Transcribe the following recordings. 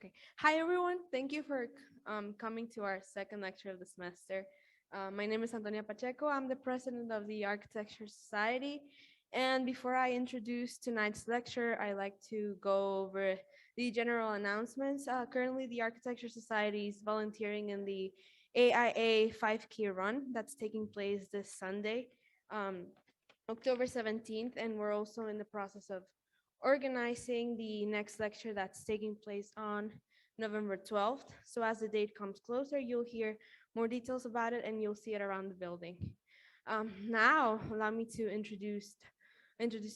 Okay. Hi, everyone. Thank you for coming to our second lecture of the semester. My name is Antonia Pacheco. I'm the president of the Architecture Society. And before I introduce tonight's lecture, I like to go over the general announcements. Currently, the Architecture Society is volunteering in the AIA 5K run that's taking place this Sunday, um, October 17th. And we're also in the process of organizing the next lecture that's taking place on November 12th. So as the date comes closer, you'll hear more details about it and you'll see it around the building. Now, allow me to introduce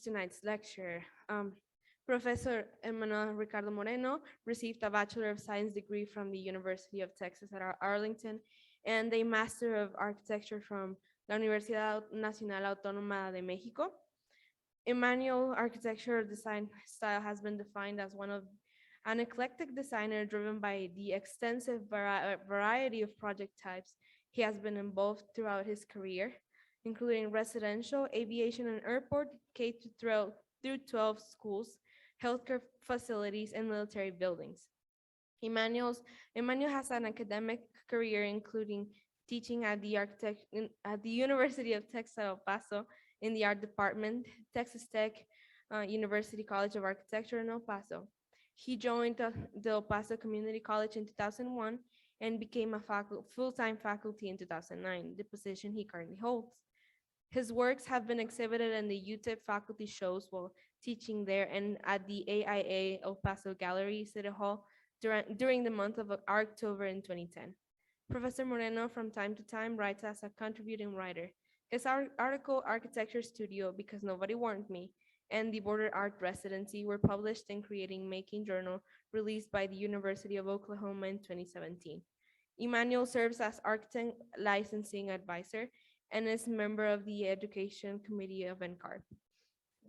tonight's lecture. Professor Emmanuel Ricardo Moreno received a Bachelor of Science degree from the University of Texas at Arlington and a Master of Architecture from la Universidad Nacional Autónoma de México. Emmanuel architecture design style has been defined as one of an eclectic designer driven by the extensive variety of project types he has been involved throughout his career, including residential, aviation and airport, K through 12 schools, healthcare facilities, and military buildings. Emmanuel has an academic career including teaching at the University of Texas El Paso in the art department, Texas Tech University College of Architecture in El Paso. He joined the El Paso Community College in 2001 and became a full-time faculty in 2009, the position he currently holds. His works have been exhibited in the UTEP faculty shows while teaching there and at the AIA El Paso Gallery City Hall during the month of October in 2010. Professor Moreno from time to time writes as a contributing writer. His article, Architecture Studio, Because Nobody Warned Me, and the Border Art Residency were published in Creating Making Journal, released by the University of Oklahoma in 2017. Emmanuel serves as architect licensing advisor and is member of the education committee of NCARB.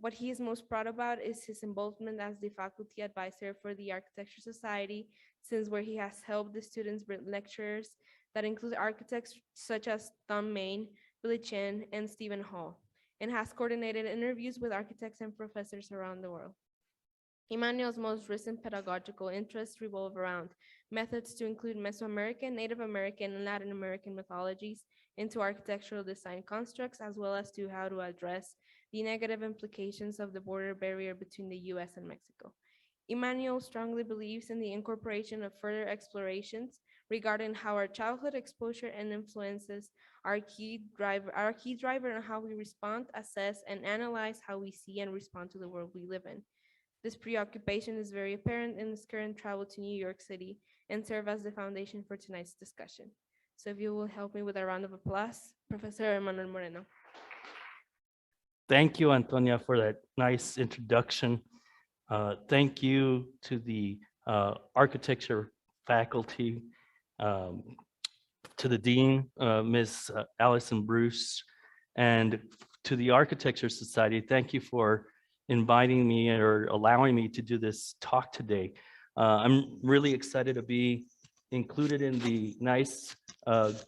What he is most proud about is his involvement as the faculty advisor for the Architecture Society, since where he has helped the students with lectures that include architects such as Tom Main, Billy Chen, and Stephen Hall, and has coordinated interviews with architects and professors around the world. Emmanuel's most recent pedagogical interests revolve around methods to include Mesoamerican, Native American, and Latin American mythologies into architectural design constructs, as well as to how to address the negative implications of the border barrier between the US and Mexico. Emmanuel strongly believes in the incorporation of further explorations regarding how our childhood exposure and influences are key driver on how we respond, assess, and analyze how we see and respond to the world we live in. This preoccupation is very apparent in his current travel to New York City and serve as the foundation for tonight's discussion. So if you will help me with a round of applause, Professor Emmanuel Moreno. Thank you, Antonia, for that nice introduction. Thank you to the architecture faculty, to the dean, Ms. Allison Bruce, and to the Architecture Society. Thank you for inviting me or allowing me to do this talk today. I'm really excited to be included in the nice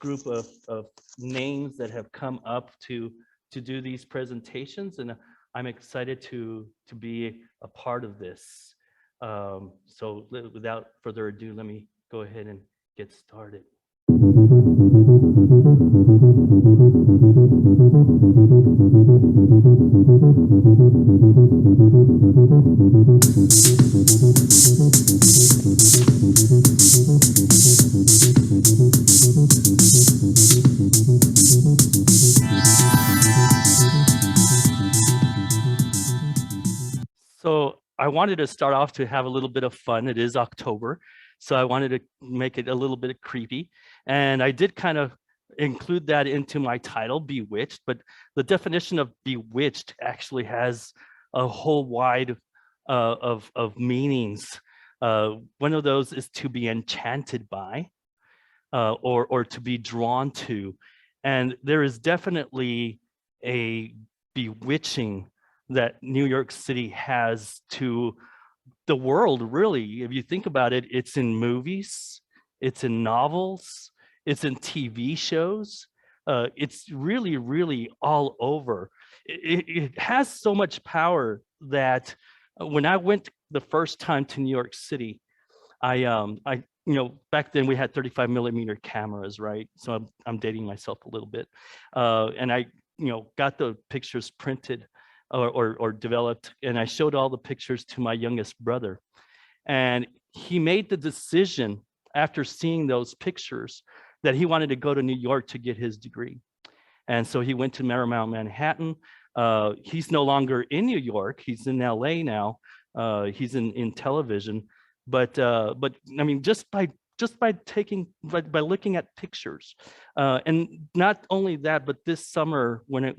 group of names that have come up to do these presentations, and I'm excited to be a part of this. So without further ado, let me go ahead and get started. So I wanted to start off to have a little bit of fun. It is October, so I wanted to make it a little bit creepy. And I did kind of include that into my title, Bewitched, but the definition of bewitched actually has a whole wide of meanings. One of those is to be enchanted by, or to be drawn to. And there is definitely a bewitching that New York City has to the world, really. If you think about it, it's in movies, it's in novels, it's in TV shows. It's really, really all over. It has so much power that when I went the first time to New York City, I back then we had 35 millimeter cameras, right? So I'm dating myself a little bit, and I got the pictures printed or developed, and I showed all the pictures to my youngest brother, and he made the decision after seeing those pictures that he wanted to go to New York to get his degree. And so he went to Marymount, Manhattan. He's no longer in New York. He's in LA now. He's in television. But I mean, just by taking by looking at pictures, and not only that, but this summer when I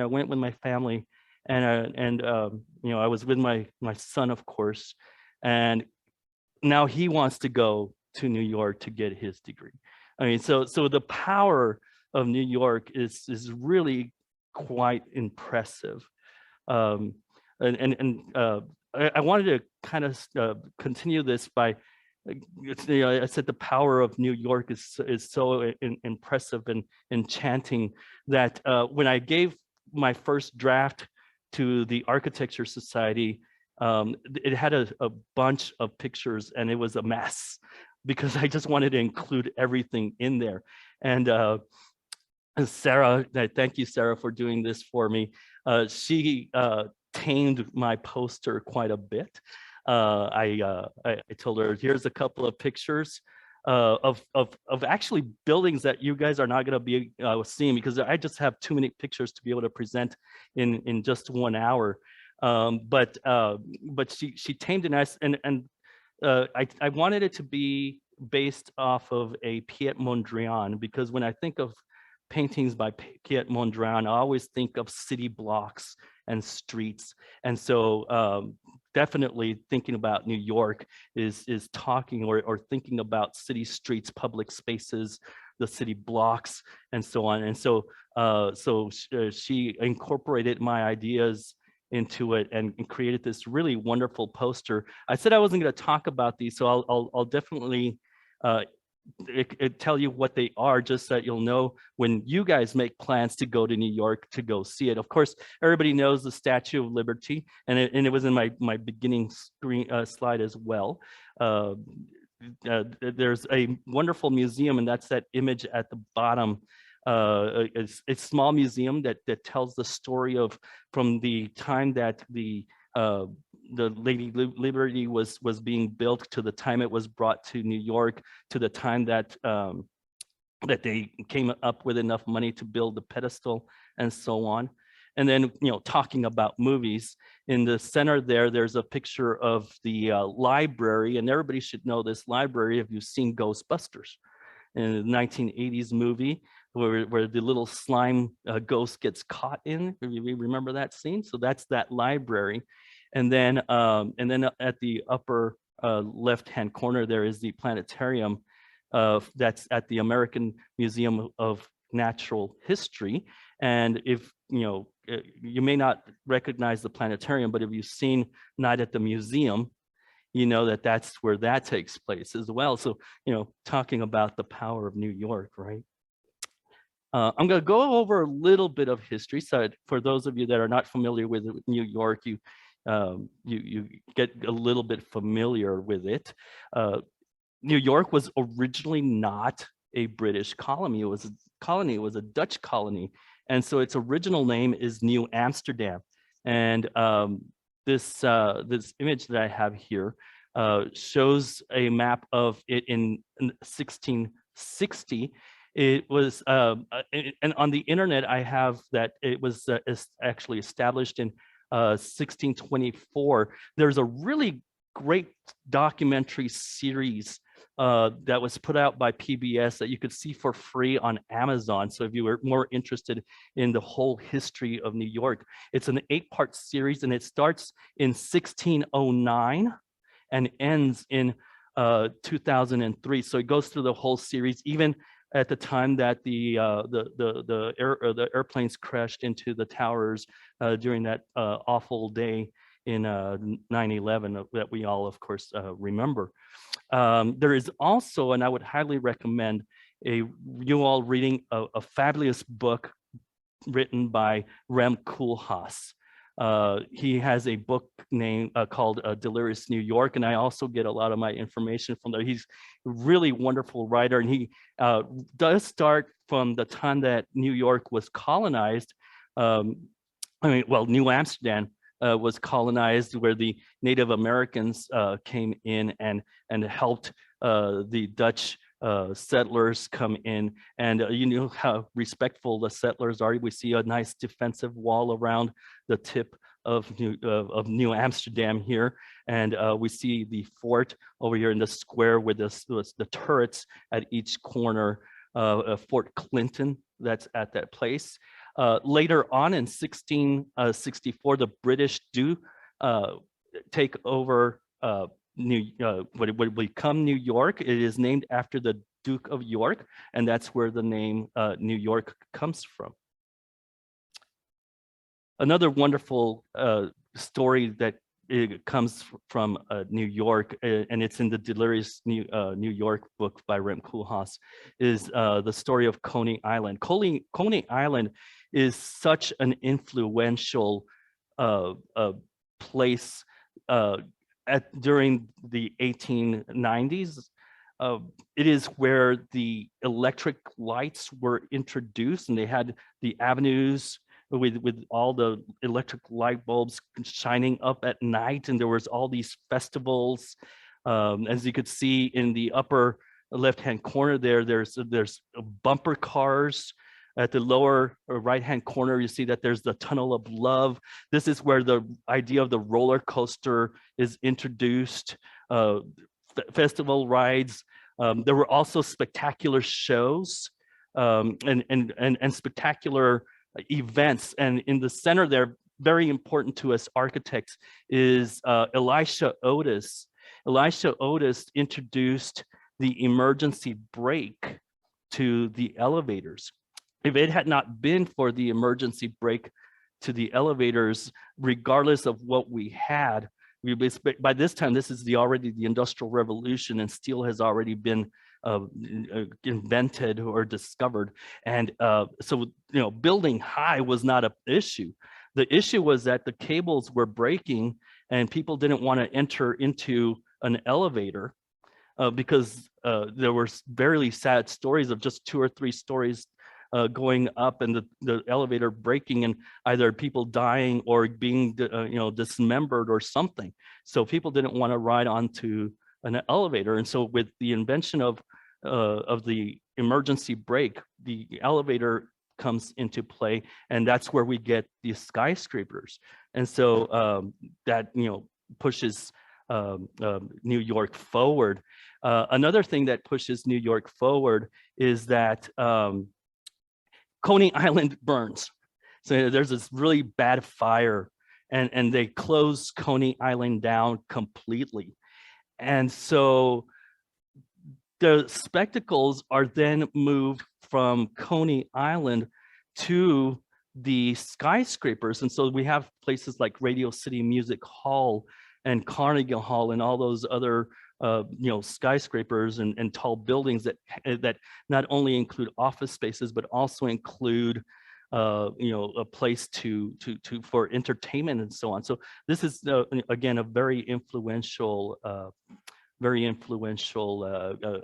went with my family, and I was with my son, of course, and now he wants to go to New York to get his degree. I mean, so the power of New York is really quite impressive. Um, and I wanted to kind of continue this by, I said the power of New York is so impressive and enchanting that when I gave my first draft to the Architecture Society, it had a bunch of pictures and it was a mess because I just wanted to include everything in there. And Sarah, thank you, Sarah, for doing this for me. She tamed my poster quite a bit. I told her, here's a couple of pictures of actually buildings that you guys are not going to be seeing, because I just have too many pictures to be able to present in just 1 hour. But she tamed it nice, and I wanted it to be based off of a Piet Mondrian, because when I think of paintings by Piet Mondrian, I always think of city blocks and streets. And so definitely thinking about New York is talking or thinking about city streets, public spaces, the city blocks, and so on. And so she incorporated my ideas into it and created this really wonderful poster. I said I wasn't going to talk about these, so I'll definitely tell you what they are, just so that you'll know when you guys make plans to go to New York to go see it. Of course, everybody knows the Statue of Liberty, and it was in my beginning screen slide as well. There's a wonderful museum, and that's that image at the bottom. It's a small museum that tells the story of from the time that the Lady Liberty was being built to the time it was brought to New York, to the time that that they came up with enough money to build the pedestal, and so on. And then, talking about movies, in the center there's a picture of the library, and everybody should know this library if you've seen Ghostbusters, in the 1980s movie where the little slime ghost gets caught in. You remember that scene? So that's that library. And then at the upper left-hand corner, there is the planetarium that's at the American Museum of Natural History. And if you may not recognize the planetarium, but if you've seen Night at the Museum, you know that that's where that takes place as well. So, talking about the power of New York, right? I'm going to go over a little bit of history. So for those of you that are not familiar with New York, you get a little bit familiar with it. New York was originally not a British colony. It was a Dutch colony. And so its original name is New Amsterdam. And this image that I have here shows a map of it in 1660. It was, and on the internet, I have that it was actually established in 1624. There's a really great documentary series that was put out by PBS that you could see for free on Amazon. So if you were more interested in the whole history of New York, it's an 8-part series, and it starts in 1609 and ends in 2003. So it goes through the whole series, even at the time that the airplanes crashed into the towers during that awful day in 9/11 that we all, of course, remember. There is also, and I would highly recommend you all reading a fabulous book written by Rem Koolhaas. He has a book named called Delirious New York, and I also get a lot of my information from there. He's a really wonderful writer, and he does start from the time that New York was colonized. Um, well, New Amsterdam was colonized, where the Native Americans came in and helped the Dutch settlers come in. And you know how respectful the settlers are. We see a nice defensive wall around the tip of New Amsterdam here, and we see the fort over here in the square with the turrets at each corner. Fort Clinton, that's at that place. Later on in 1664, the British do take over what would become New York. It is named after the Duke of York, and that's where the name New York comes from. Another wonderful story that it comes from New York, and it's in the Delirious New York book by Rem Koolhaas, is the story of Coney Island. Coney Island is such an influential place during the 1890s. It is where the electric lights were introduced, and they had the avenues with all the electric light bulbs shining up at night, and there was all these festivals. As you could see in the upper left-hand corner there, there's bumper cars. At the lower right-hand corner, you see that there's the Tunnel of Love. This is where the idea of the roller coaster is introduced. Festival rides. There were also spectacular shows and spectacular events. And in the center there, very important to us architects, is Elisha Otis. Elisha Otis introduced the emergency brake to the elevators. If it had not been for the emergency brake to the elevators, regardless of what we had, by this time, this is already the Industrial Revolution, and steel has already been invented or discovered. And so, building high was not an issue. The issue was that the cables were breaking and people didn't want to enter into an elevator because there were very sad stories of just 2 or 3 stories going up and the elevator breaking and either people dying or being dismembered or something. So people didn't want to ride onto an elevator. And so with the invention of the emergency brake, the elevator comes into play, and that's where we get these skyscrapers. And so that pushes New York forward. Another thing that pushes New York forward is that Coney Island burns. So there's this really bad fire, and they close Coney Island down completely. And so the spectacles are then moved from Coney Island to the skyscrapers. And so we have places like Radio City Music Hall and Carnegie Hall and all those other skyscrapers and tall buildings that not only include office spaces, but also include a place for entertainment and so on. So this is again a very influential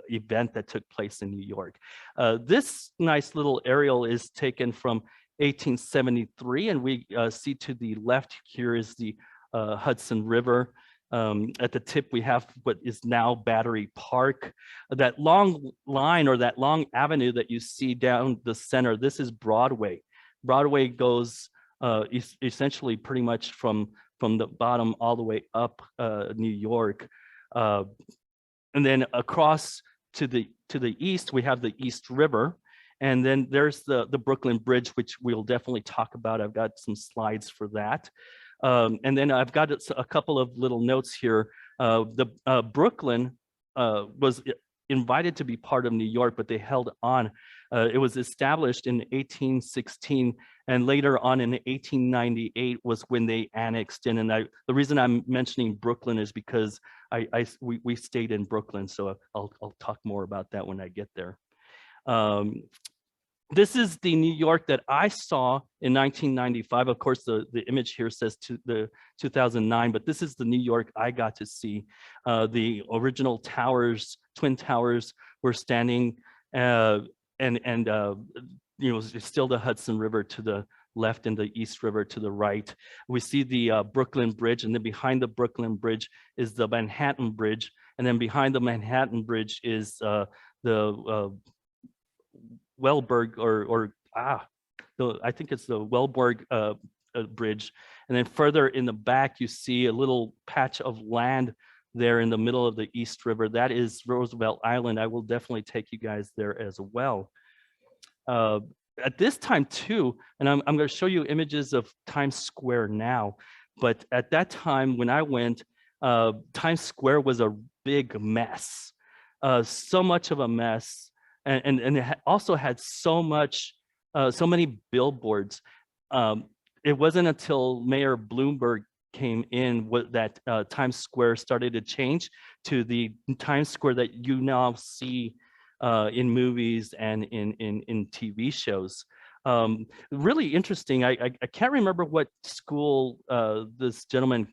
event that took place in New York. This nice little aerial is taken from 1873, and we see to the left here is the Hudson River. At the tip, we have what is now Battery Park. That long line or that long avenue that you see down the center, this is Broadway. Broadway goes essentially pretty much from the bottom all the way up New York. And then across to the east, we have the East River. And then there's the Brooklyn Bridge, which we'll definitely talk about. I've got some slides for that. And then I've got a couple of little notes here. Brooklyn was invited to be part of New York, but they held on. It was established in 1816, and later on in 1898 was when they annexed in. And the reason I'm mentioning Brooklyn is because we stayed in Brooklyn, so I'll talk more about that when I get there. This is the New York that I saw in 1995. Of course, the image here says the 2009, but this is the New York I got to see. The original towers, twin towers, were standing, and still the Hudson River to the left and the East River to the right. We see the Brooklyn Bridge, and then behind the Brooklyn Bridge is the Manhattan Bridge, and then behind the Manhattan Bridge is the Wellberg I think it's the Wellberg Bridge. And then further in the back, you see a little patch of land there in the middle of the East River. That is Roosevelt Island. I will definitely take you guys there as well. At this time too, and I'm going to show you images of Times Square now, but at that time when I went, Times Square was a big mess, so much of a mess, and it also had so many billboards. It wasn't until Mayor Bloomberg came in that Times Square started to change to the Times Square that you now see in movies and in TV shows. Really interesting. I can't remember what school this gentleman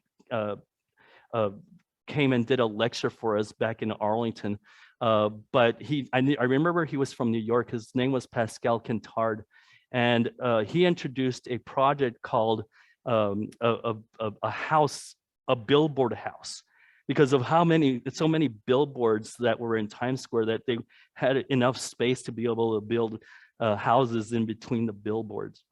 came and did a lecture for us back in Arlington, but I remember he was from New York. His name was Pascal Quintard, and he introduced a project called a house, a billboard house, because of so many billboards that were in Times Square that they had enough space to be able to build houses in between the billboards.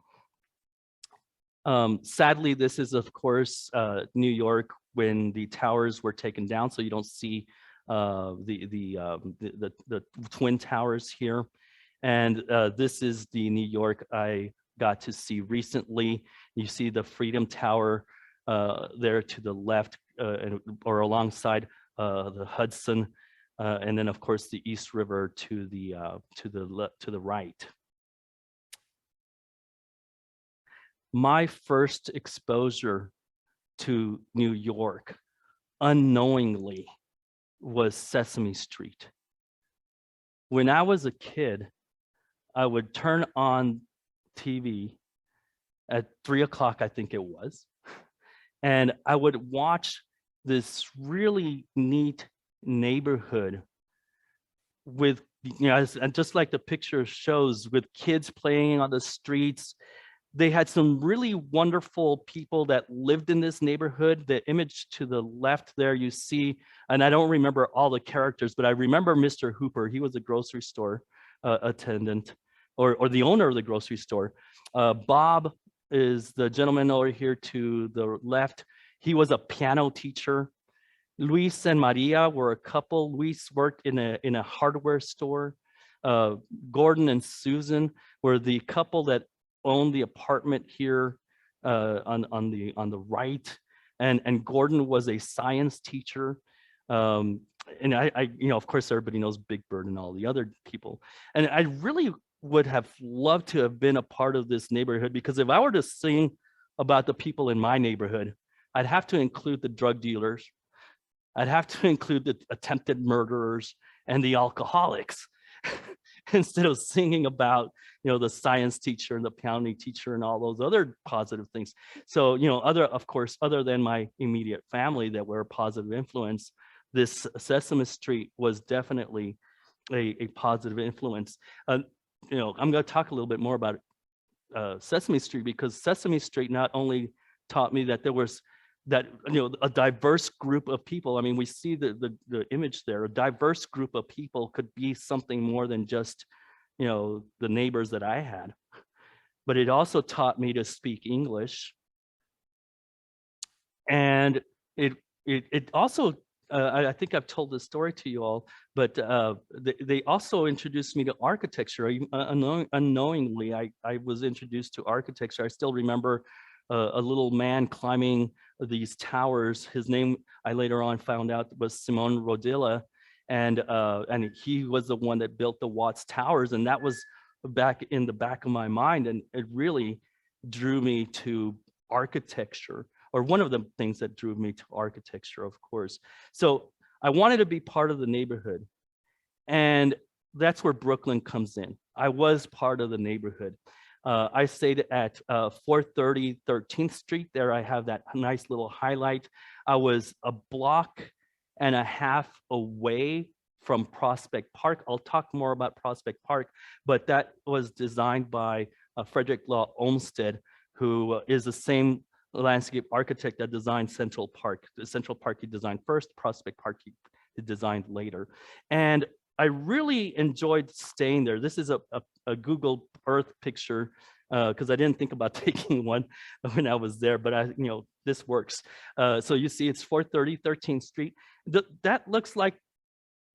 Sadly, this is of course New York when the towers were taken down, so you don't see the twin towers here. And this is the New York I got to see recently. You see the Freedom Tower there to the left, or alongside the Hudson, and then of course the East River to the right. My first exposure to New York, unknowingly, was Sesame Street. When I was a kid, I would turn on TV at 3 o'clock, I think it was, and I would watch this really neat neighborhood with, and just like the picture shows, with kids playing on the streets. They had some really wonderful people that lived in this neighborhood. The image to the left there you see, and I don't remember all the characters, but I remember Mr. Hooper. He was a grocery store attendant, or the owner of the grocery store. Bob is the gentleman over here to the left. He was a piano teacher. Luis and Maria were a couple. Luis worked in a hardware store. Gordon and Susan were the couple that owned the apartment here on the right, and Gordon was a science teacher. And I of course everybody knows Big Bird and all the other people. And I really would have loved to have been a part of this neighborhood, because if I were to sing about the people in my neighborhood, I'd have to include the drug dealers, I'd have to include the attempted murderers and the alcoholics, instead of singing about the science teacher and the piano teacher and all those other positive things. So of course other than my immediate family that were a positive influence, this Sesame Street was definitely a positive influence. I'm going to talk a little bit more about Sesame Street, because Sesame Street not only taught me that there was a diverse group of people. I mean, we see the image there. A diverse group of people could be something more than just the neighbors that I had, but it also taught me to speak English. And it also I think I've told this story to you all, but they also introduced me to architecture. Unknowingly, I was introduced to architecture. I still remember a little man climbing these towers. His name, I later on found out, was Simon Rodilla, and he was the one that built the Watts Towers, and that was back in the back of my mind, and it really drew me to architecture, or one of the things that drew me to architecture, of course. So I wanted to be part of the neighborhood, and that's where Brooklyn comes in. I was part of the neighborhood. I stayed at 430 13th Street. There I have that nice little highlight. I was a block and a half away from Prospect Park. I'll talk more about Prospect Park, but that was designed by Frederick Law Olmsted, who is the same landscape architect that designed Central Park. The Central Park he designed first, Prospect Park he designed later. And I really enjoyed staying there. This is a Google Earth picture because I didn't think about taking one when I was there, but this works. So you see it's 430 13th Street. That looks like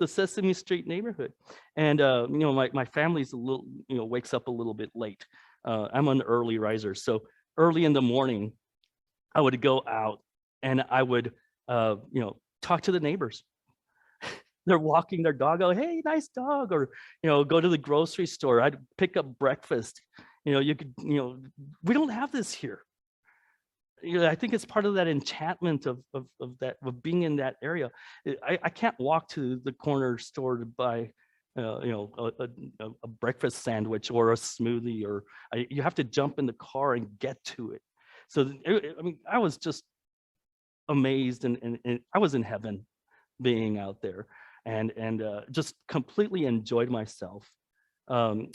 the Sesame Street neighborhood. And my family's a little, wakes up a little bit late. I'm an early riser. So early in the morning, I would go out and I would, talk to the neighbors. They're walking their dog. Oh, hey, nice dog. Or, go to the grocery store. I'd pick up breakfast. You could, we don't have this here. I think it's part of that enchantment of being in that area. I can't walk to the corner store to buy, a breakfast sandwich or a smoothie, or you have to jump in the car and get to it. So, I was just amazed and I was in heaven being out there and just completely enjoyed myself. And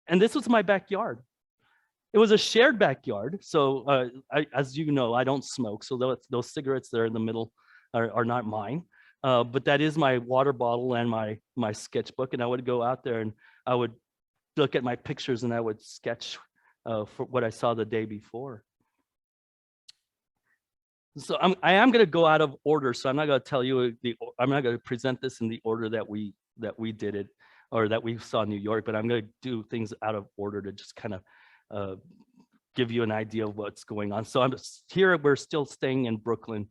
this was my backyard. It was a shared backyard. So as you know, I don't smoke. So those cigarettes there in the middle are not mine. But that is my water bottle and my sketchbook. And I would go out there and I would look at my pictures and I would sketch for what I saw the day before. So I am going to go out of order. So I'm not going to tell you I'm not going to present this in the order that we did it or that we saw New York, but I'm going to do things out of order to just kind of give you an idea of what's going on. So here we're still staying in Brooklyn,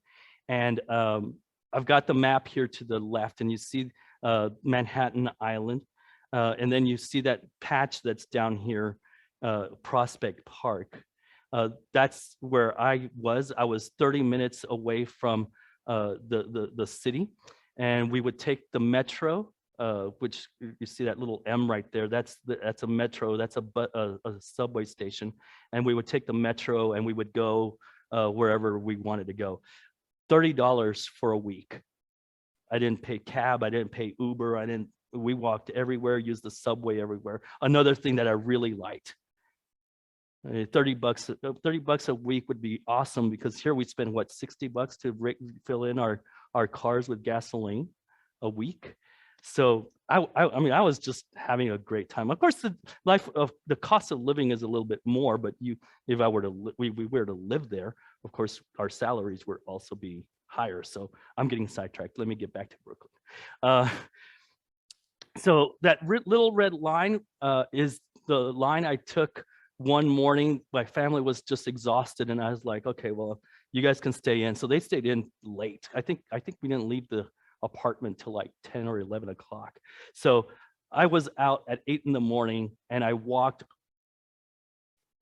and I've got the map here to the left, and you see Manhattan Island, and then you see that patch that's down here, Prospect Park. That's where I was. I was 30 minutes away from the city, and we would take the metro, which you see that little M right there. That's a metro. That's a subway station, and we would take the metro and we would go wherever we wanted to go. $30 for a week. I didn't pay cab. I didn't pay Uber. We walked everywhere. Used the subway everywhere. Another thing that I really liked. $30 a week would be awesome, because here we spend what, $60 to fill in our cars with gasoline a week. So I was just having a great time. Of course, the cost of living is a little bit more, but if I were to we were to live there, of course our salaries would also be higher. So I'm getting sidetracked. Let me get back to Brooklyn. So that little red line is the line I took one morning. My family was just exhausted, and I was like, okay, well, you guys can stay in. So they stayed in late. I think we didn't leave the apartment till like 10 or 11 o'clock. So I was out at 8 in the morning and I walked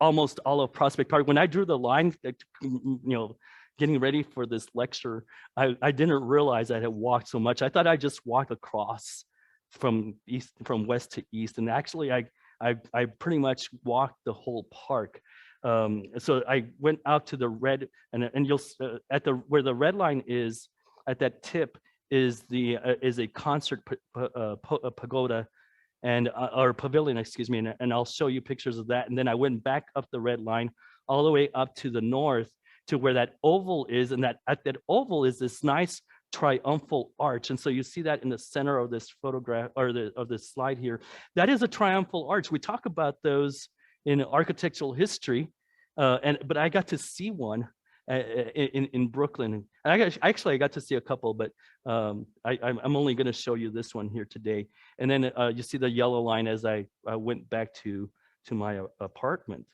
almost all of Prospect Park. When I drew the line, getting ready for this lecture, I didn't realize I had walked so much. I thought I just walked across from west to east, and actually I pretty much walked the whole park. So I went out to the red, and you'll where the red line is, at that tip is a concert pagoda and or pavilion, excuse me, and I'll show you pictures of that. And then I went back up the red line all the way up to the north to where that oval is, and at that oval is this nice triumphal arch. And so you see that in the center of this photograph, or of this slide here. That is a triumphal arch. We talk about those in architectural history, but I got to see one in Brooklyn. And I got to see a couple, but I'm only going to show you this one here today. And then you see the yellow line as I went back to my apartment.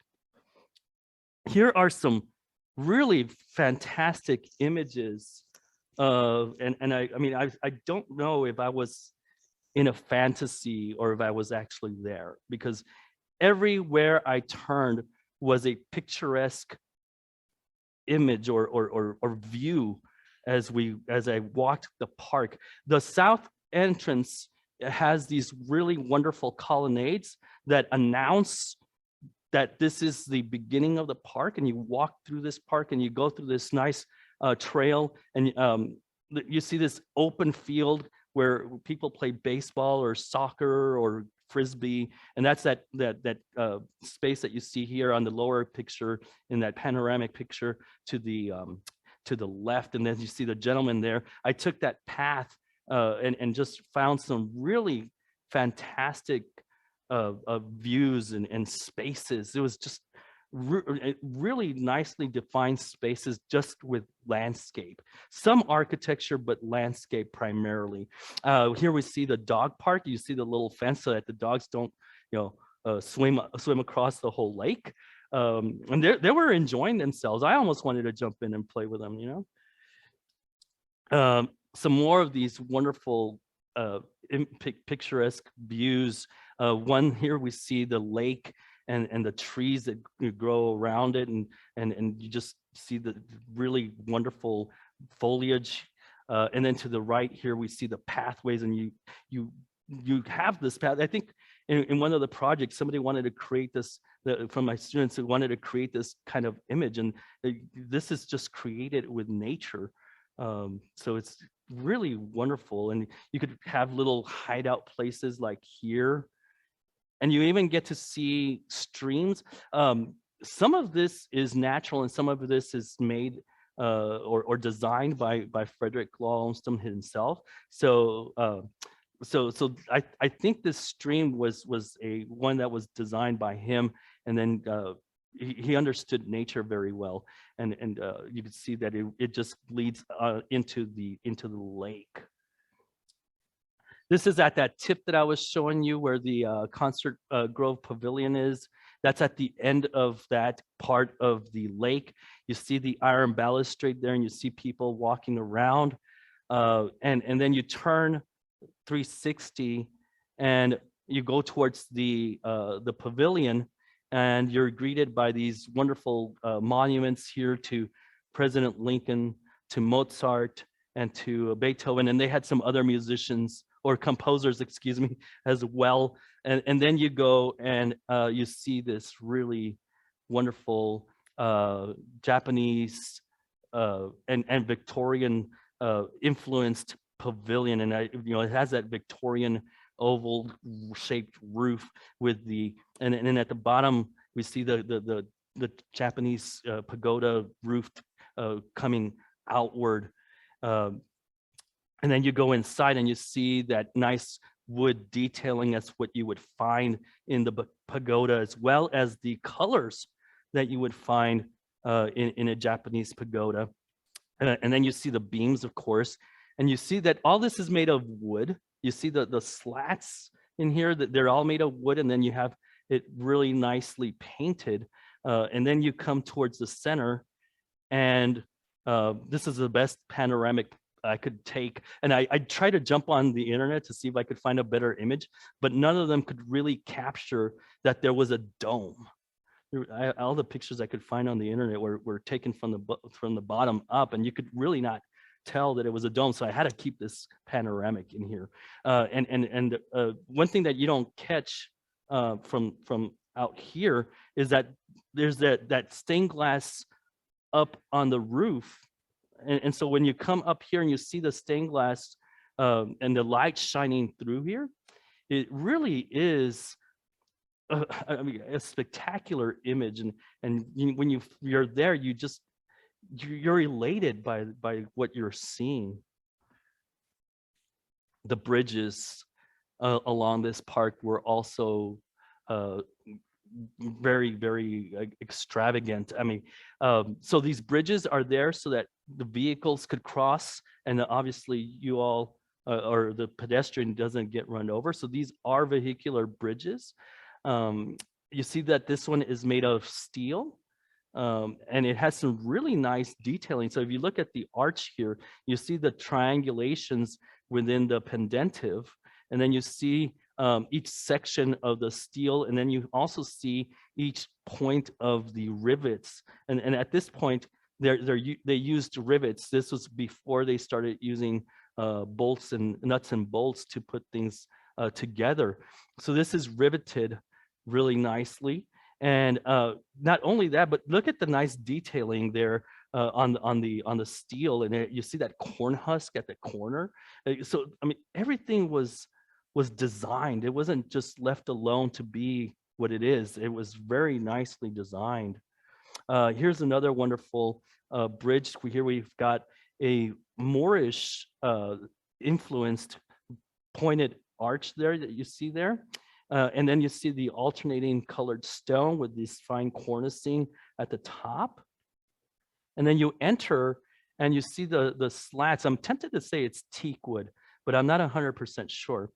Here are some really fantastic images I don't know if I was in a fantasy or if I was actually there, because everywhere I turned was a picturesque image or view as I walked the park. The south entrance it has these really wonderful colonnades that announce that this is the beginning of the park, and you walk through this park and you go through this nice trail, and you see this open field where people play baseball or soccer or frisbee, and that's that space that you see here on the lower picture in that panoramic picture to the left, and then you see the gentleman there. I took that path and just found some really fantastic views and spaces. It was just really nicely defined spaces just with landscape, some architecture, but landscape primarily. Here we see the dog park. You see the little fence so that the dogs don't, swim across the whole lake. And they were enjoying themselves. I almost wanted to jump in and play with them, some more of these wonderful picturesque views. One here we see the lake and the trees that grow around it, and you just see the really wonderful foliage. And then to the right here we see the pathways, and you have this path. I think in one of the projects somebody wanted to create this, from my students who wanted to create this kind of image, and this is just created with nature. So it's really wonderful, and you could have little hideout places like here, and you even get to see streams. Some of this is natural, and some of this is made or designed by Frederick Law Olmsted himself. So I think this stream was one that was designed by him, and then he understood nature very well, and you can see that it just leads into the lake. This is at that tip that I was showing you where the Concert Grove Pavilion is. That's at the end of that part of the lake. You see the iron balustrade there, and you see people walking around, and then you turn 360 and you go towards the pavilion, and you're greeted by these wonderful monuments here to President Lincoln, to Mozart, and to Beethoven, and they had some other musicians or composers, excuse me, as well. And then you go and you see this really wonderful Japanese and Victorian influenced pavilion, and it has that Victorian oval shaped roof with the and at the bottom we see the Japanese pagoda roof coming outward. And then you go inside and you see that nice wood detailing. That's what you would find in the pagoda, as well as the colors that you would find in a Japanese pagoda. And then you see the beams, of course, and you see that all this is made of wood. You see the slats in here, that they're all made of wood, and then you have it really nicely painted. And then you come towards the center, and this is the best panoramic I could take. And I tried to jump on the internet to see if I could find a better image, but none of them could really capture that there was a dome. All the pictures I could find on the internet were taken from the bottom up, and you could really not tell that it was a dome. So I had to keep this panoramic in here. And one thing that you don't catch from out here is that there's that stained glass up on the roof. And so when you come up here and you see the stained glass and the light shining through here, it really is a spectacular image. And when you're there, you're elated by what you're seeing. The bridges along this park were also very, very extravagant. I mean, so these bridges are there so that the vehicles could cross, and obviously you all or the pedestrian doesn't get run over. So these are vehicular bridges. You see that this one is made of steel, and it has some really nice detailing. So if you look at the arch here, you see the triangulations within the pendentive, and then you see each section of the steel, and then you also see each point of the rivets. And at this point, they used rivets. This was before they started using bolts and nuts and bolts to put things together. So this is riveted really nicely. And not only that, but look at the nice detailing there on the steel, and you see that corn husk at the corner. So I mean, everything was designed. It wasn't just left alone to be what it is. It was very nicely designed. Here's another wonderful bridge. Here we've got a Moorish influenced pointed arch there that you see there. And then you see the alternating colored stone with this fine cornicing at the top. And then you enter and you see the slats. I'm tempted to say it's teak wood, but I'm not 100% sure.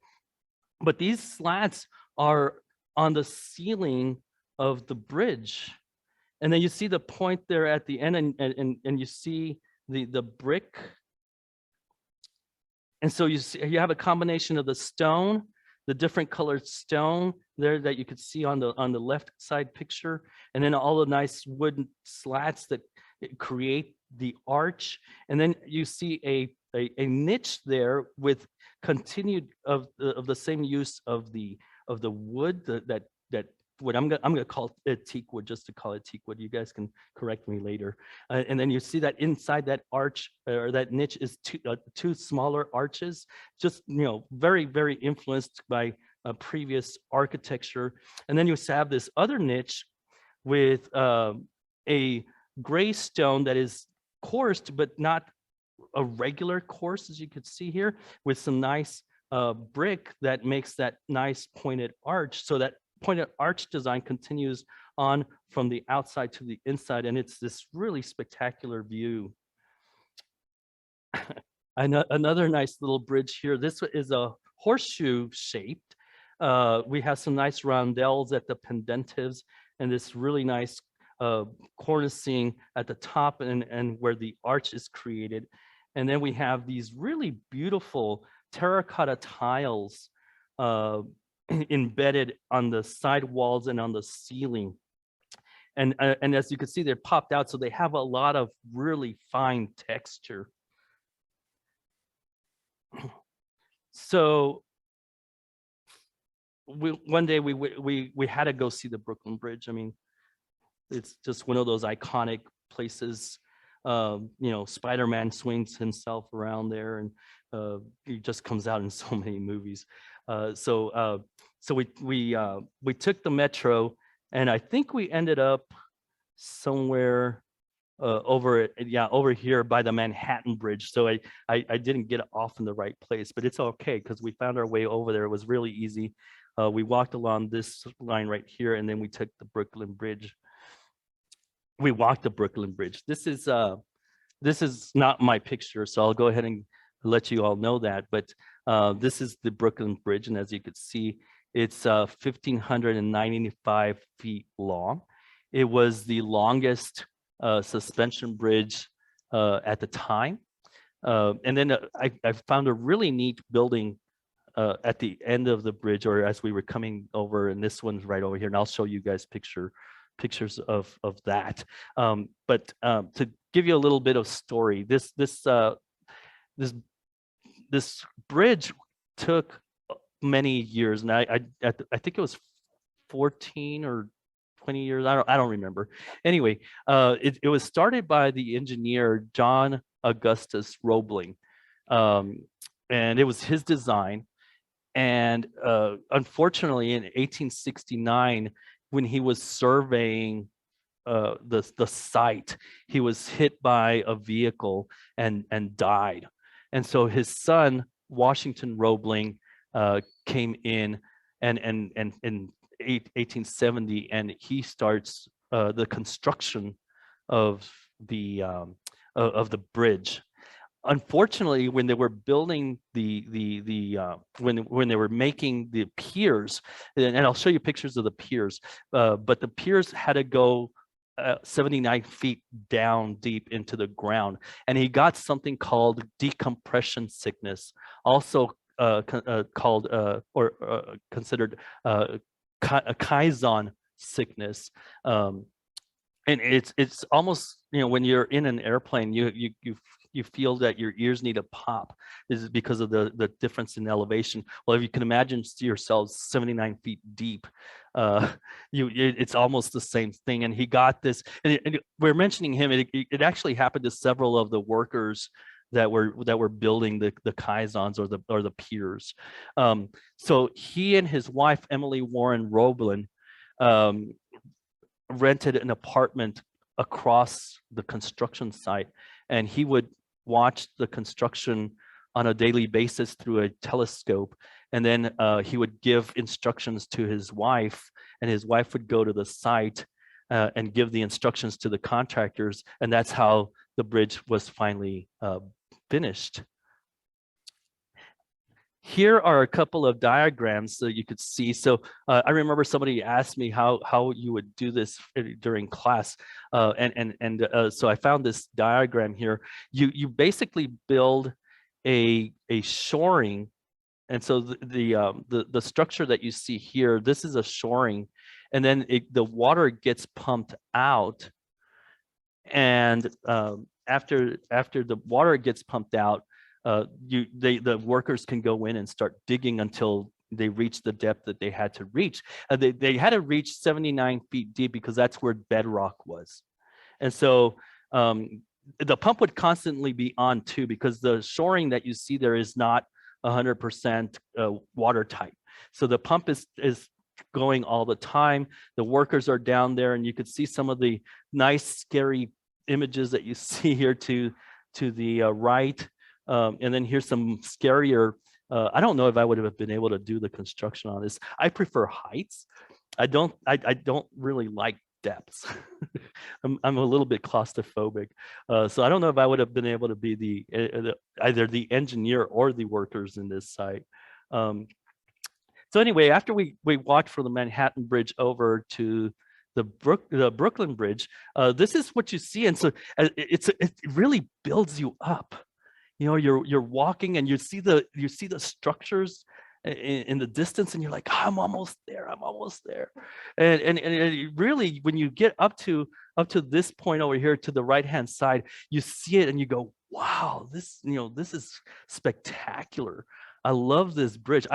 But these slats are on the ceiling of the bridge. And then you see the point there at the end, and you see the brick. And so you have a combination of the stone, the different colored stone there that you could see on the left side picture, and then all the nice wooden slats that create the arch. And then you see a niche there with continued of the same use of the wood that what I'm gonna call it teak wood, just to call it teak wood. You guys can correct me later. And then you see that inside that arch or that niche is two smaller arches, just very very influenced by previous architecture. And then you have this other niche with a gray stone that is coursed, but not a regular course, as you could see here, with some nice brick that makes that nice pointed arch. So that pointed arch design continues on from the outside to the inside, and it's this really spectacular view. Another nice little bridge here. This is a horseshoe shaped. We have some nice roundels at the pendentives, and this really nice cornicing at the top and where the arch is created. And then we have these really beautiful terracotta tiles embedded on the side walls and on the ceiling. And as you can see, they're popped out, so they have a lot of really fine texture. So one day we had to go see the Brooklyn Bridge. I mean, it's just one of those iconic places. Spider-Man swings himself around there, and he just comes out in so many movies. So we took the metro, and I think we ended up somewhere over here by the Manhattan Bridge. So I didn't get off in the right place, but it's okay because we found our way over there. It was really easy. We walked along this line right here, and then we took the Brooklyn Bridge. We walked the Brooklyn Bridge. This is not my picture, so I'll go ahead and let you all know that. But this is the Brooklyn Bridge, and as you can see, it's 1,595 feet long. It was the longest suspension bridge at the time. And then I found a really neat building at the end of the bridge, or as we were coming over, and this one's right over here, and I'll show you guys pictures of that. But to give you a little bit of story, this bridge took many years, and I think it was 14 or 20 years. I don't remember. Anyway, it was started by the engineer John Augustus Roebling, and it was his design. And unfortunately, in 1869, when he was surveying the site, he was hit by a vehicle and died. And so his son, Washington Roebling, came in and in 1870, and he starts the construction of the bridge. Unfortunately, when they were building when they were making the piers, and I'll show you pictures of the piers, but the piers had to go 79 feet down deep into the ground, and he got something called decompression sickness, also called or considered a Kaizen sickness. And it's almost, when you're in an airplane, you you feel that your ears need to pop is because of the difference in elevation. Well, if you can imagine yourselves 79 feet deep, uh, it's almost the same thing. And he got this, and we're mentioning him. It actually happened to several of the workers that were building the caissons or the piers. So he and his wife Emily Warren Roblin um, rented an apartment across the construction site, and he would watch the construction on a daily basis through a telescope, and then he would give instructions to his wife, and his wife would go to the site and give the instructions to the contractors, and that's how the bridge was finally finished. Here are a couple of diagrams so you could see. So I remember somebody asked me how you would do this during class, so I found this diagram here. You basically build a shoring, and so the structure that you see here, this is a shoring, and then the water gets pumped out, and after the water gets pumped out, the workers can go in and start digging until they reach the depth that they had to reach. They had to reach 79 feet deep because that's where bedrock was. And so the pump would constantly be on too, because the shoring that you see there is not 100% watertight. So the pump is going all the time. The workers are down there, and you could see some of the nice, scary images that you see here to the right. And then here's some scarier. I don't know if I would have been able to do the construction on this. I prefer heights. I don't really like depths. I'm a little bit claustrophobic. So I don't know if I would have been able to be either the engineer or the workers in this site. So anyway, after we walked from the Manhattan Bridge over to the Brooklyn Bridge, this is what you see. And so it really builds you up. You know, you're walking and you see the structures in the distance, and you're like, I'm almost there, and it really, when you get up to this point over here to the right hand side, you see it and you go, wow, this is spectacular. I love this bridge.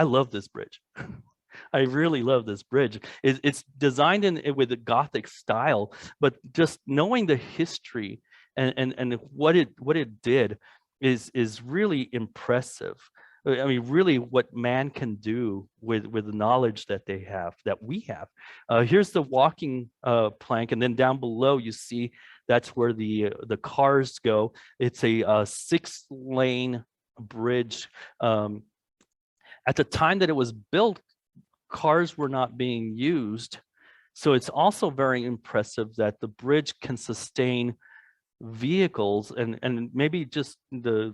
I really love this bridge. It's designed with a Gothic style, but just knowing the history and what it did is really impressive. I mean, really, what man can do with the knowledge that we have. Here's the walking plank, and then down below you see that's where the cars go. It's a 6-lane bridge. At the time that it was built, cars were not being used, so it's also very impressive that the bridge can sustain vehicles, and maybe just the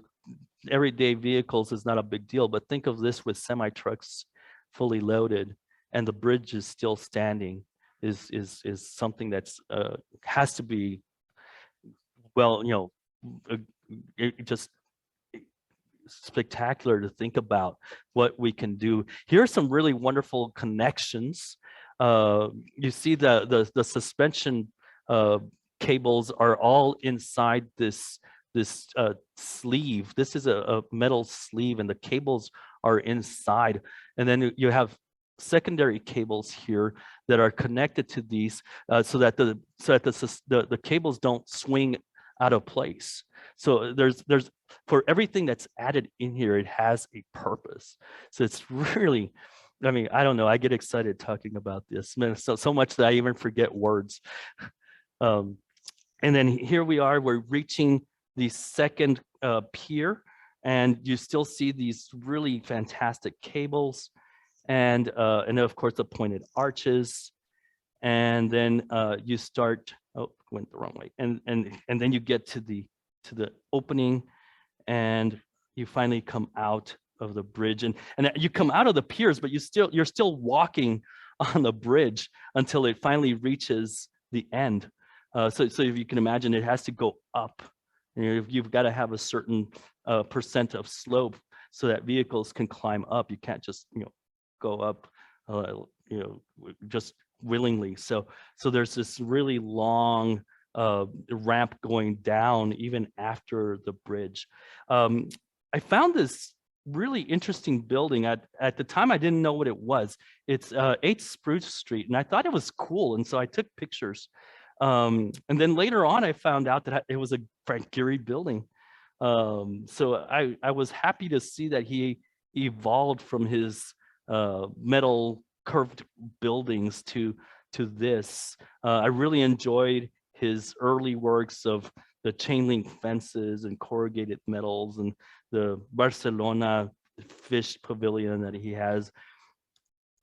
everyday vehicles is not a big deal, but think of this with semi trucks fully loaded and the bridge is still standing is something that's has to be, well, just spectacular to think about what we can do. Here are some really wonderful connections. You see the suspension cables are all inside this sleeve. This is a metal sleeve, and the cables are inside. And then you have secondary cables here that are connected to these, so that the cables don't swing out of place. So there's for everything that's added in here, it has a purpose. So it's really, I mean, I don't know, I get excited talking about this, so much that I even forget words. And then here we are, we're reaching the second pier, and you still see these really fantastic cables, and of course the pointed arches, and then you start, oh, went the wrong way, and then you get to the opening, and you finally come out of the bridge, and you come out of the piers, but you're still walking on the bridge until it finally reaches the end. So if you can imagine, it has to go up. You've got to have a certain percent of slope so that vehicles can climb up. You can't just go up just willingly. So there's this really long ramp going down even after the bridge. Um, I found this really interesting building. At the time, I didn't know what it was. It's 8 Spruce Street, and I thought it was cool, and so I took pictures. And then later on, I found out that it was a Frank Gehry building. So I was happy to see that he evolved from his metal curved buildings to this. I really enjoyed his early works of the chain link fences and corrugated metals and the Barcelona fish pavilion that he has.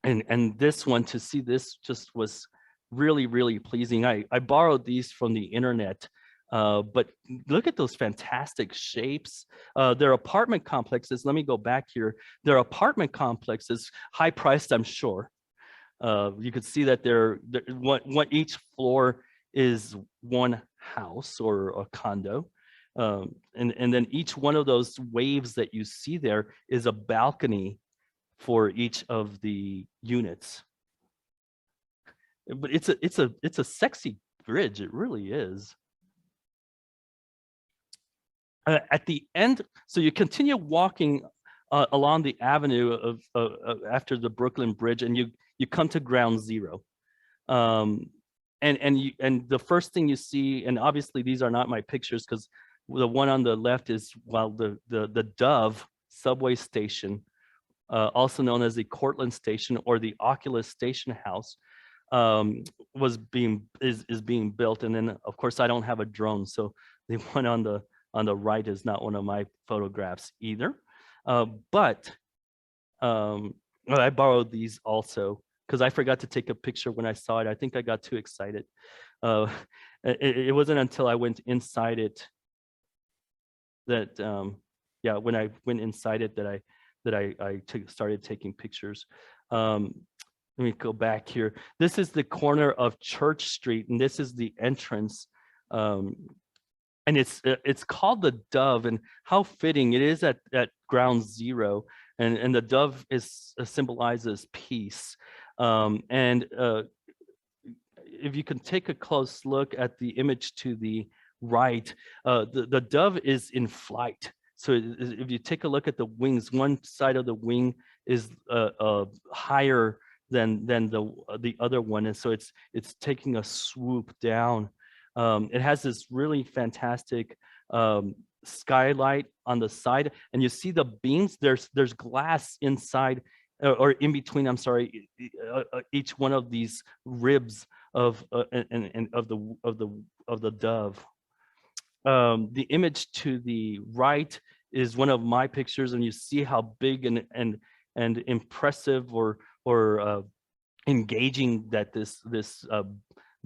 And this one, to see this just was really, really pleasing. I borrowed these from the internet, but look at those fantastic shapes. They're apartment complexes. Let me go back here. They're apartment complexes, high priced, I'm sure. You could see that they're what each floor is one house or a condo. And then each one of those waves that you see there is a balcony for each of the units. But it's a sexy bridge. It really is. At the end, so you continue walking along the avenue of after the Brooklyn Bridge, and you come to ground zero. And the first thing you see, and obviously these are not my pictures because the one on the left is, well, the Dove subway station, also known as the Cortlandt Station or the Oculus Station House, is being built. And then of course I don't have a drone, so the one on the right is not one of my photographs either. But I borrowed these also because I forgot to take a picture when I saw it. I think I got too excited. It wasn't until I went inside it that, yeah, when I went inside it that I started taking pictures. Let me go back here. This is the corner of Church Street, and this is the entrance. And it's called the Dove, and how fitting it is at ground zero. And the dove symbolizes peace. And if you can take a close look at the image to the right, the dove is in flight. So if you take a look at the wings, one side of the wing is higher than the other one, and so it's taking a swoop down. It has this really fantastic skylight on the side, and you see the beams. There's glass inside or in between. I'm sorry, each one of these ribs of and of the dove. The image to the right is one of my pictures, and you see how big and impressive or engaging that this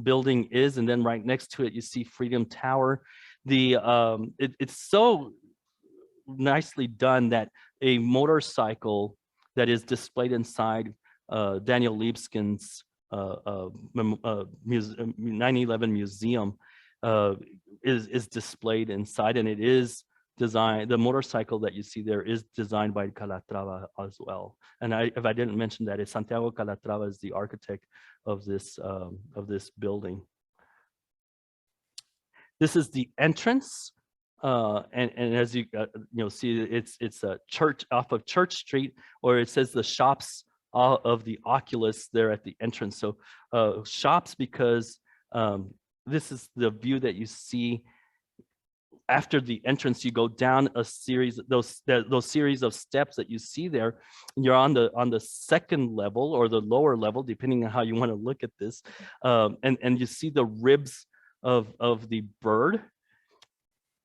building is. And then right next to it, you see Freedom Tower. It's so nicely done that a motorcycle that is displayed inside Daniel Libeskind's 9/11 museum is displayed inside, and it is designed. The motorcycle that you see there is designed by Calatrava as well. And if I didn't mention that, is Santiago Calatrava is the architect of this building. This is the entrance, and as you see, it's a church off of Church Street, or it says the shops of the Oculus there at the entrance. So shops, because this is the view that you see. After the entrance, you go down a series, those series of steps that you see there, and you're on the second level or the lower level, depending on how you want to look at this, and you see the ribs of the bird,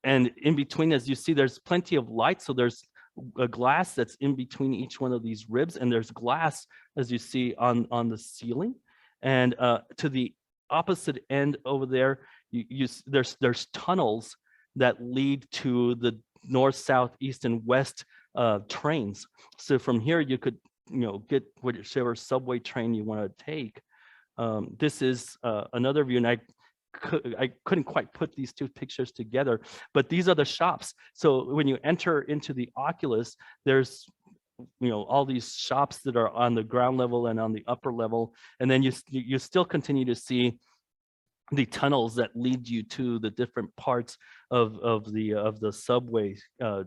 and in between, as you see, there's plenty of light. So there's a glass that's in between each one of these ribs, and there's glass, as you see, on the ceiling, and to the opposite end over there, there's tunnels that lead to the north, south, east, and west trains. So from here, you could get whichever subway train you want to take. This is another view, and I couldn't quite put these two pictures together, but these are the shops. So when you enter into the Oculus, there's all these shops that are on the ground level and on the upper level, and then you still continue to see the tunnels that lead you to the different parts of the subway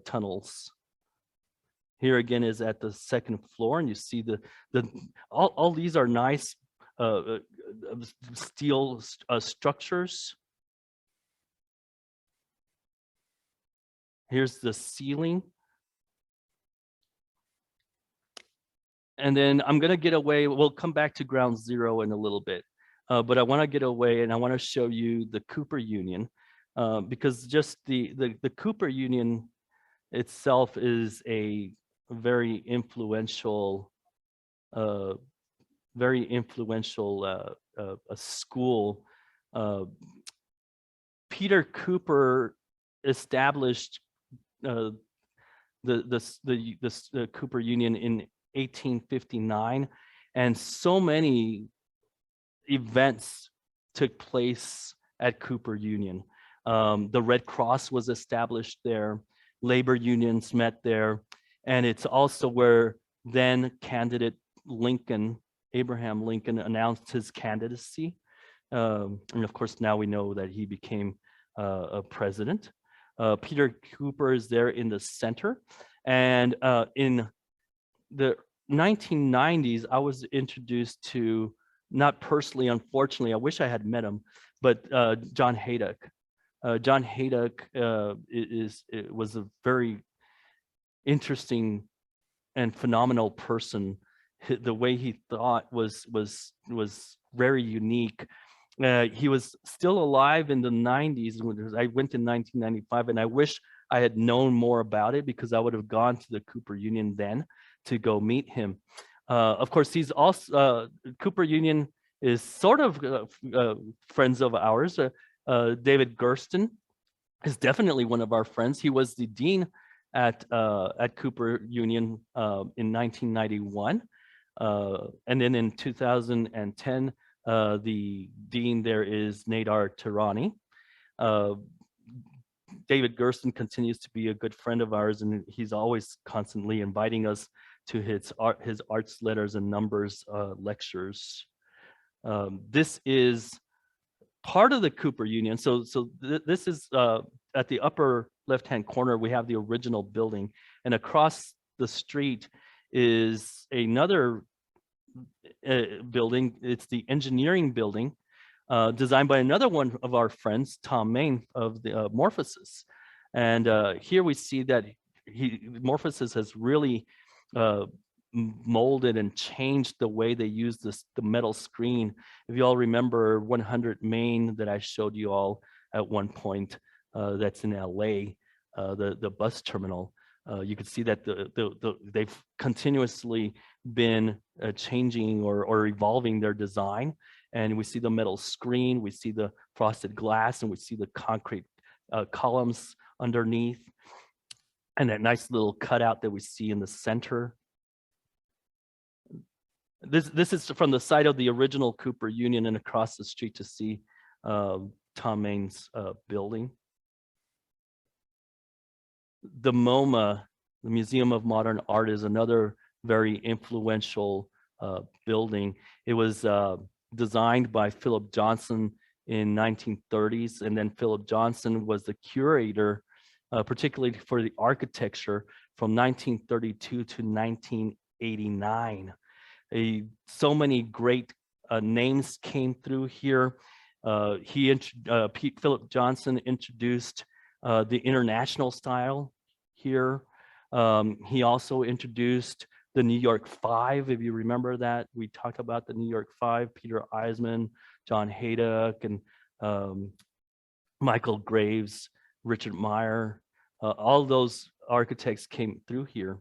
tunnels. Here again is at the second floor, and you see the all these are nice uh, uh, steel structures. Here's the ceiling. And then I'm going to get away. We'll come back to ground zero in a little bit. But I want to get away and I want to show you the Cooper Union, because just the Cooper Union itself is a very influential, uh, a school. Uh, Peter Cooper established uh, the Cooper Union in 1859, and so many events took place at Cooper Union. The Red Cross was established there, labor unions met there, and it's also where then candidate Lincoln, Abraham Lincoln, announced his candidacy. And of course, now we know that he became a president. Peter Cooper is there in the center. And in the 1990s, I was introduced to, not personally, unfortunately, I wish I had met him, but John Haydock. John Haydock was a very interesting and phenomenal person. The way he thought was very unique. He was still alive in the 90s when I went in 1995, and I wish I had known more about it, because I would have gone to the Cooper Union then to go meet him. Of course, he's also Cooper Union is sort of friends of ours. David Gersten is definitely one of our friends. He was the dean at Cooper Union in 1991, and then in 2010, the dean there is Nadar Tirani. David Gersten continues to be a good friend of ours, and he's always constantly inviting us to his arts, letters, and numbers lectures. This is part of the Cooper Union. So this is at the upper left-hand corner, we have the original building, and across the street is another building. It's the engineering building, designed by another one of our friends, Tom Main of the Morphosis. And here we see that Morphosis has really molded and changed the way they use the metal screen. If you all remember 100 Main that I showed you all at one point, that's in LA, the bus terminal. You can see that they've continuously been changing or evolving their design. And we see the metal screen, we see the frosted glass, and we see the concrete columns underneath, and that nice little cutout that we see in the center. This is from the site of the original Cooper Union, and across the street to see Tom Main's building. The MoMA, the Museum of Modern Art, is another very influential building. It was designed by Philip Johnson in 1930s, and then Philip Johnson was the curator, particularly for the architecture, from 1932 to 1989. So many great names came through here. Philip Johnson introduced the international style here. He also introduced the New York Five, if you remember that. We talked about the New York Five, Peter Eisman, John Haydock, and Michael Graves, Richard Meyer. All those architects came through here.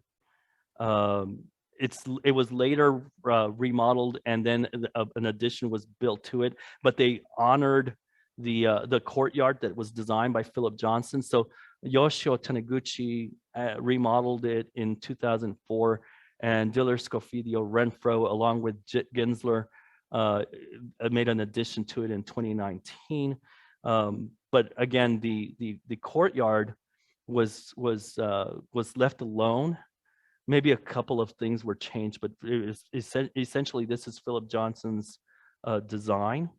It was later remodeled, and then an addition was built to it, but they honored the courtyard that was designed by Philip Johnson. So Yoshio Taniguchi remodeled it in 2004, and Diller Scofidio Renfro, along with Jit Gensler, made an addition to it in 2019. But again, the courtyard was left alone. Maybe a couple of things were changed, but it was essentially, this is Philip Johnson's design.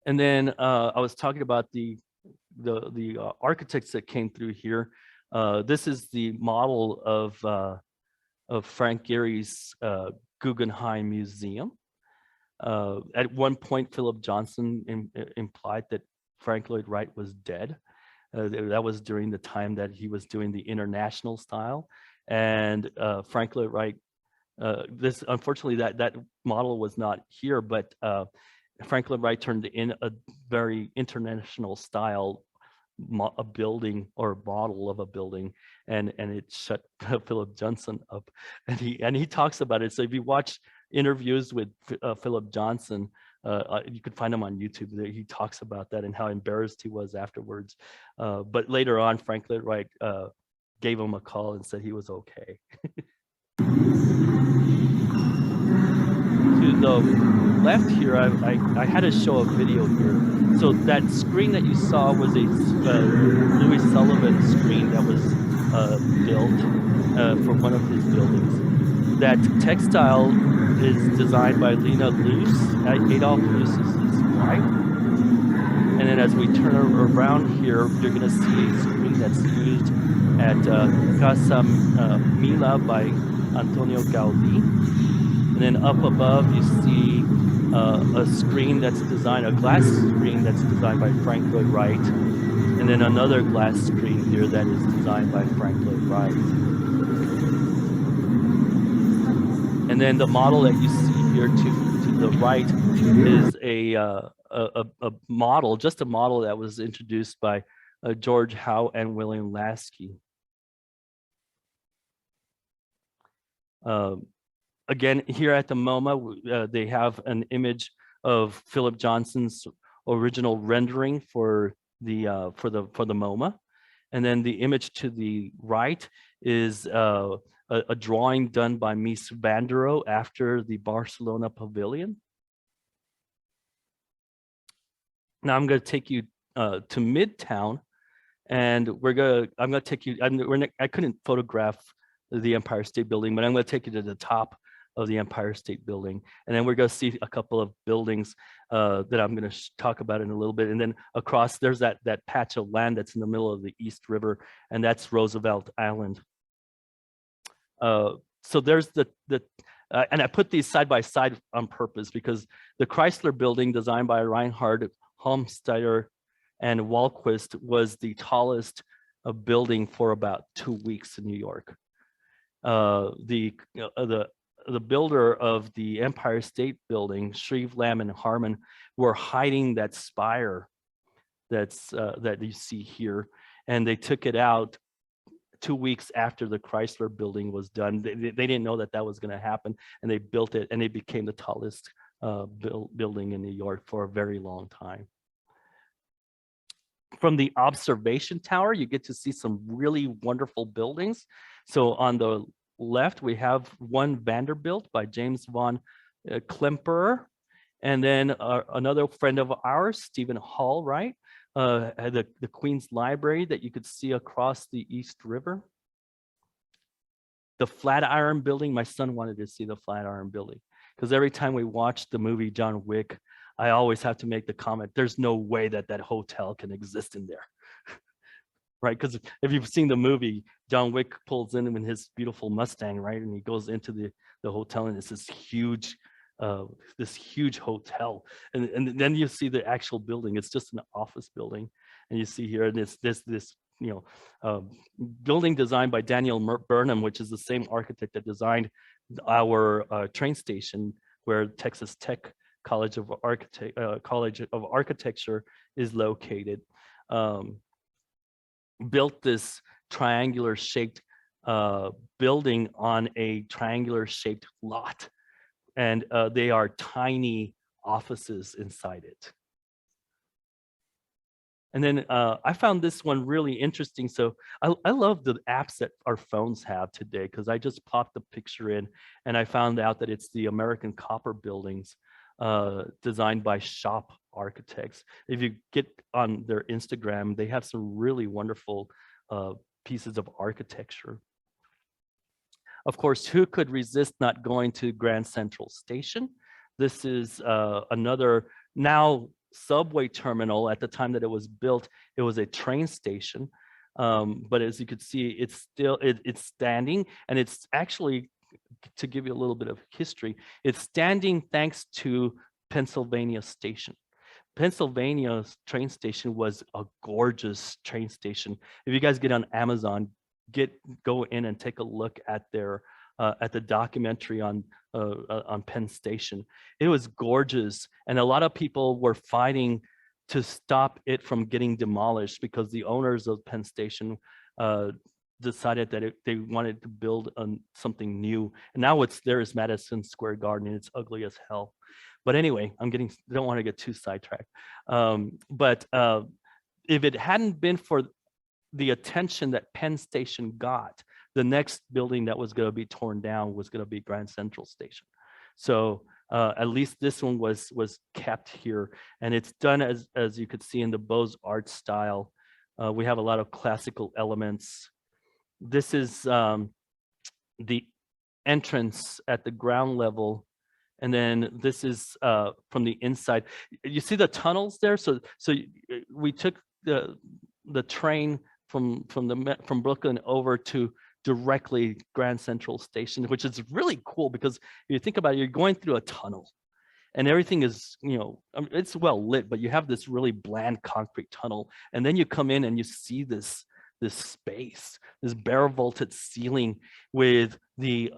And then I was talking about the architects that came through here. This is the model of Frank Gehry's Guggenheim Museum. At one point, Philip Johnson implied that Frank Lloyd Wright was dead. That was during the time that he was doing the international style. And Frank Lloyd Wright, this unfortunately that model was not here, but Frank Lloyd Wright turned in a very international style a building or model of a building, and it shut Philip Johnson up, and he talks about it. So if you watch interviews with Philip Johnson, you could find him on YouTube. He talks about that and how embarrassed he was afterwards. But later on, Frank Lloyd Wright gave him a call and said he was okay. To the left here, I had to show a video here. So that screen that you saw was a Louis Sullivan screen that was built for one of his buildings. That textile is designed by Lena Luce. Adolf Luce is his wife. And then as we turn around here, you're going to see a screen that's used at Casa Mila by Antonio Gaudí. And then up above, you see a screen that's designed, a glass screen that's designed by Frank Lloyd Wright. And then another glass screen here that is designed by Frank Lloyd Wright. And then the model that you see here to the right is a model, just a model that was introduced by George Howe and William Lasky. Again, here at the MoMA, they have an image of Philip Johnson's original rendering for the MoMA, and then the image to the right is a drawing done by Mies van der Rohe after the Barcelona Pavilion. Now I'm going to take you to Midtown, and I'm going to take you. I couldn't photograph the Empire State Building, but I'm going to take you to the top of the Empire State Building. And then we're going to see a couple of buildings that I'm going to talk about in a little bit. And then across, there's that patch of land that's in the middle of the East River, and that's Roosevelt Island. So there's and I put these side by side on purpose because the Chrysler Building, designed by Reinhard Homstetter and Wahlquist, was the tallest building for about 2 weeks in New York. The builder of the Empire State Building, Shreve, Lamb, and Harmon, were hiding that spire that you see here, and they took it out 2 weeks after the Chrysler Building was done. They didn't know that was going to happen, and they built it, and it became the tallest building in New York for a very long time. From the observation tower, you get to see some really wonderful buildings. So on the left, we have one Vanderbilt by James von Klemperer, and then another friend of ours, Stephen Hall, right? The Queen's Library that you could see across the East River. The Flatiron Building, my son wanted to see the Flatiron Building because every time we watch the movie John Wick, I always have to make the comment, there's no way that hotel can exist in there. Right, because if you've seen the movie, John Wick pulls in his beautiful Mustang, right, and he goes into the hotel, and it's this huge hotel, and then you see the actual building. It's just an office building, and you see here, and it's this building designed by Daniel Burnham, which is the same architect that designed our train station where Texas Tech College of Architecture is located. Built this triangular shaped building on a triangular shaped lot, and they are tiny offices inside it. And then I found this one really interesting. So I love the apps that our phones have today, because I just popped the picture in and I found out that it's the American Copper buildings designed by Shop Architects. If you get on their Instagram, they have some really wonderful pieces of architecture. Of course, who could resist not going to Grand Central Station? This is another, now subway terminal. At the time that it was built, it was a train station. But as you could see, it's still it's standing, and it's actually, to give you a little bit of history, it's standing thanks to Pennsylvania Station. Pennsylvania's train station was a gorgeous train station. If you guys get on Amazon, go in and take a look at their at the documentary on Penn Station. It was gorgeous, and a lot of people were fighting to stop it from getting demolished because the owners of Penn Station decided that they wanted to build something new. And now what's there is Madison Square Garden, and it's ugly as hell. But anyway, don't want to get too sidetracked. But if it hadn't been for the attention that Penn Station got, the next building that was going to be torn down was going to be Grand Central Station. So at least this one was kept here, and it's done as you could see in the Beaux-Arts style. We have a lot of classical elements. This is the entrance at the ground level, and then this is from the inside. You see the tunnels there. So we took the train from Brooklyn over to directly Grand Central Station, which is really cool because if you think about it, you're going through a tunnel, and everything is, it's well lit, but you have this really bland concrete tunnel, and then you come in and you see this space, this barrel vaulted ceiling with the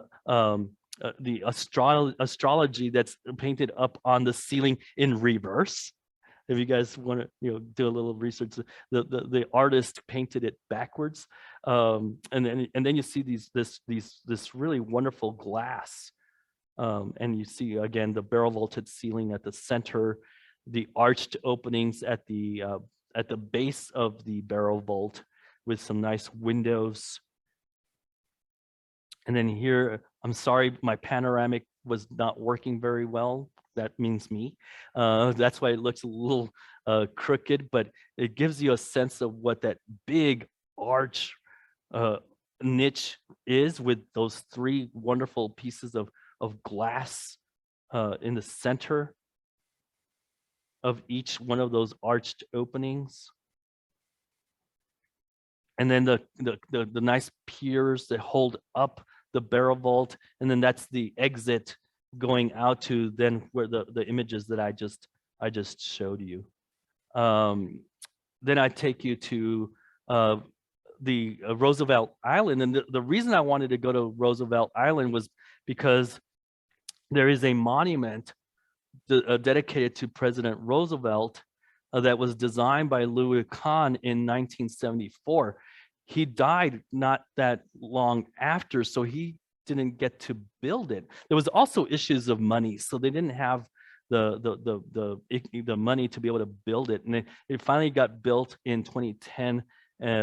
astrology that's painted up on the ceiling in reverse. If you guys want to do a little research, the artist painted it backwards, and then you see this really wonderful glass, and you see again the barrel vaulted ceiling at the center, the arched openings at the base of the barrel vault with some nice windows. And then here, I'm sorry, my panoramic was not working very well. That means me. That's why it looks a little crooked, but it gives you a sense of what that big arch niche is, with those three wonderful pieces of glass in the center of each one of those arched openings. And then the nice piers that hold up the barrel vault, and then that's the exit going out to then where the images that I just showed you. Then I take you to the Roosevelt Island, and the reason I wanted to go to Roosevelt Island was because there is a monument dedicated to President Roosevelt that was designed by Louis Kahn in 1974. He died not that long after, so he didn't get to build it. There was also issues of money, so they didn't have the money to be able to build it, and it finally got built in 2010,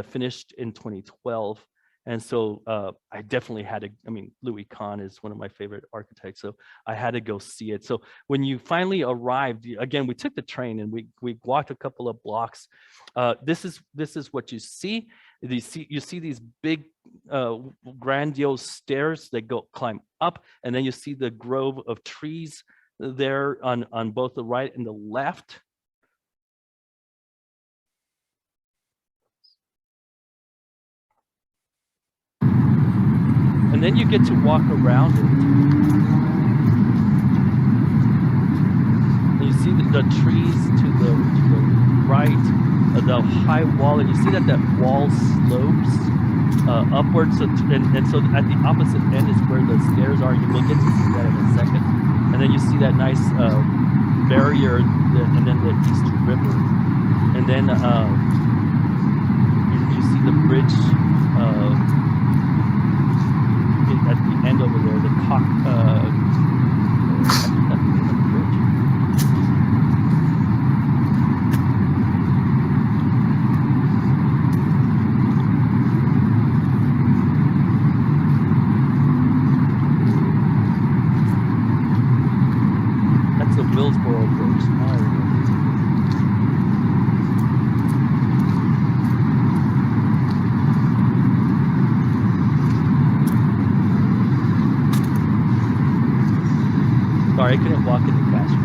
finished in 2012. And so I definitely had to, Louis Kahn is one of my favorite architects, so I had to go see it. So when you finally arrived, again, we took the train and we walked a couple of blocks. This is what you see. You see these big grandiose stairs that climb up, and then you see the grove of trees there on both the right and the left. And then you get to walk around it. And you see the trees to the right, the high wall, and you see that wall slopes upwards. So, and so at the opposite end is where the stairs are. You will get to see that in a second. And then you see that nice barrier, and then the East River. And then you see the bridge at the end over there, the cock. That's the Willsboro Bridge. Sorry, I couldn't walk any faster.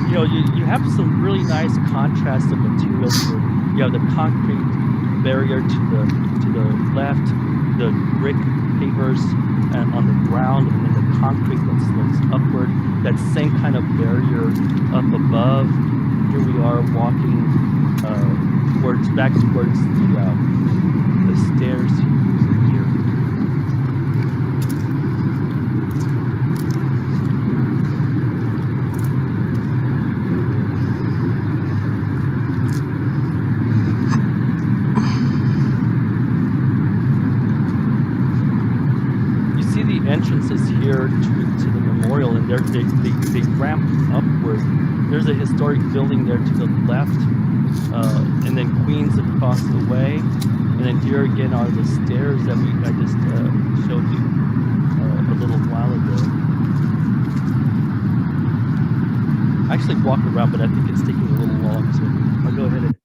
you have some really nice contrast of materials here. You have the concrete barrier to the left, the brick pavers on the ground, and then the concrete that slopes upward. That same kind of barrier up above. Here we are walking back towards the stairs here. You see the entrances here to the memorial, and they ramp upward. There's a historic building there to the left, and then Queens across the way, and then here again are the stairs that I just showed you a little while ago. I actually walk around, but I think it's taking a little long, so I'll go ahead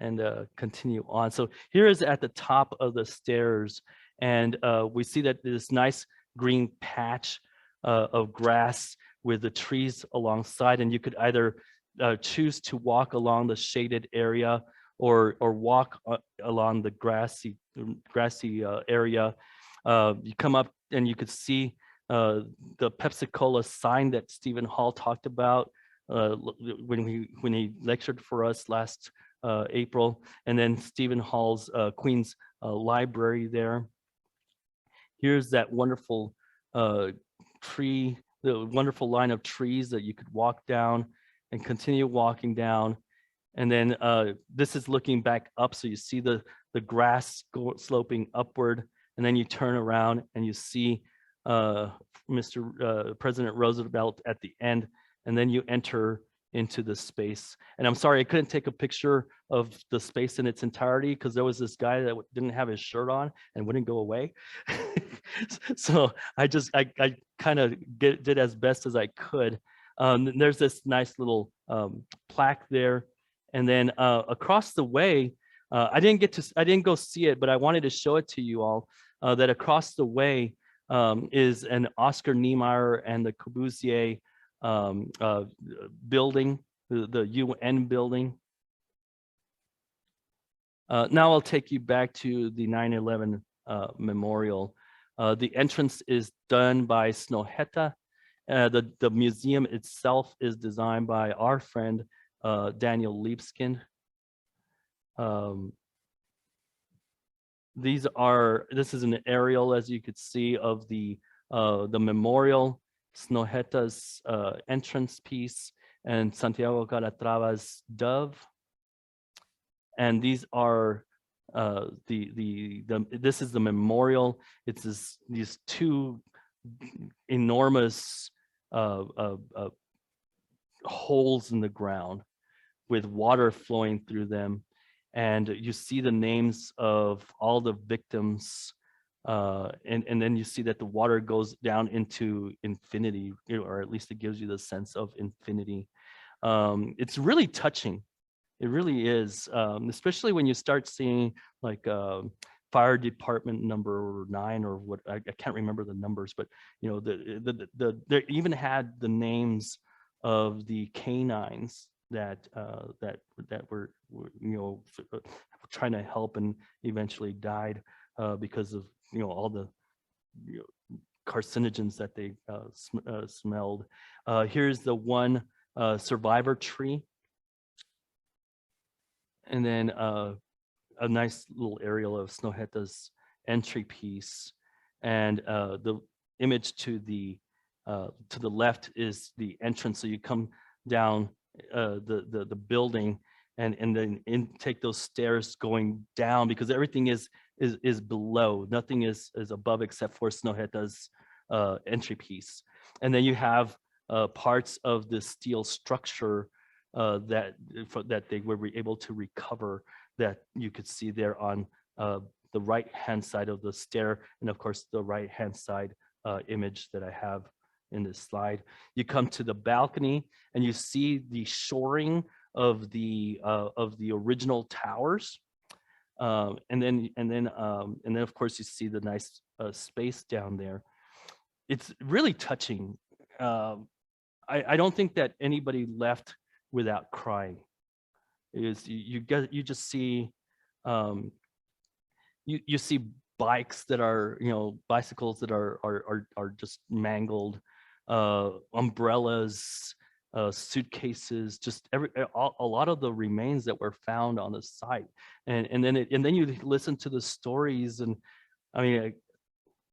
and continue on. So here is at the top of the stairs, and we see that this nice green patch of grass with the trees alongside, and you could either choose to walk along the shaded area or walk along the grassy area. You come up and you could see the Pepsi-Cola sign that Stephen Hall talked about when he lectured for us last April, and then Stephen Hall's Queens Library there. Here's that wonderful tree, the wonderful line of trees that you could walk down and continue walking down. And then this is looking back up, so you see the grass sloping upward, and then you turn around and you see President Roosevelt at the end, and then you enter into the space. And I'm sorry, I couldn't take a picture of the space in its entirety because there was this guy that didn't have his shirt on and wouldn't go away. So I kind of did as best as I could. There's this nice little plaque there. And then across the way, I didn't go see it, but I wanted to show it to you all, that across the way is an Oscar Niemeyer and the Corbusier building, the UN building. Now I'll take you back to the 9/11 memorial. The entrance is done by Snohetta. The museum itself is designed by our friend Daniel Libeskind. This is an aerial, as you could see, of the memorial, Snohetta's entrance piece, and Santiago Calatrava's dove. And these are this is the memorial. It's these two enormous holes in the ground with water flowing through them, and you see the names of all the victims, and then you see that the water goes down into infinity, or at least it gives you the sense of infinity. It's really touching. It really is, especially when you start seeing like fire department number 9 or what, I can't remember the numbers, but they even had the names of the canines that were trying to help and eventually died because of all the carcinogens that they smelled. Here's the one survivor tree. And then a nice little aerial of Snohetta's entry piece, and the image to the left is the entrance. So you come down the building, and then take those stairs going down, because everything is below. Nothing is above except for Snohetta's entry piece. And then you have parts of the steel structure that they were able to recover, that you could see there on the right-hand side of the stair, and of course the right-hand side image that I have in this slide. You come to the balcony and you see the shoring of the original towers, and then of course you see the nice space down there. It's really touching. I don't think that anybody left without crying. You just see you see bikes that are, bicycles that are just mangled, umbrellas, suitcases, just a lot of the remains that were found on the site. And then you listen to the stories, and I mean,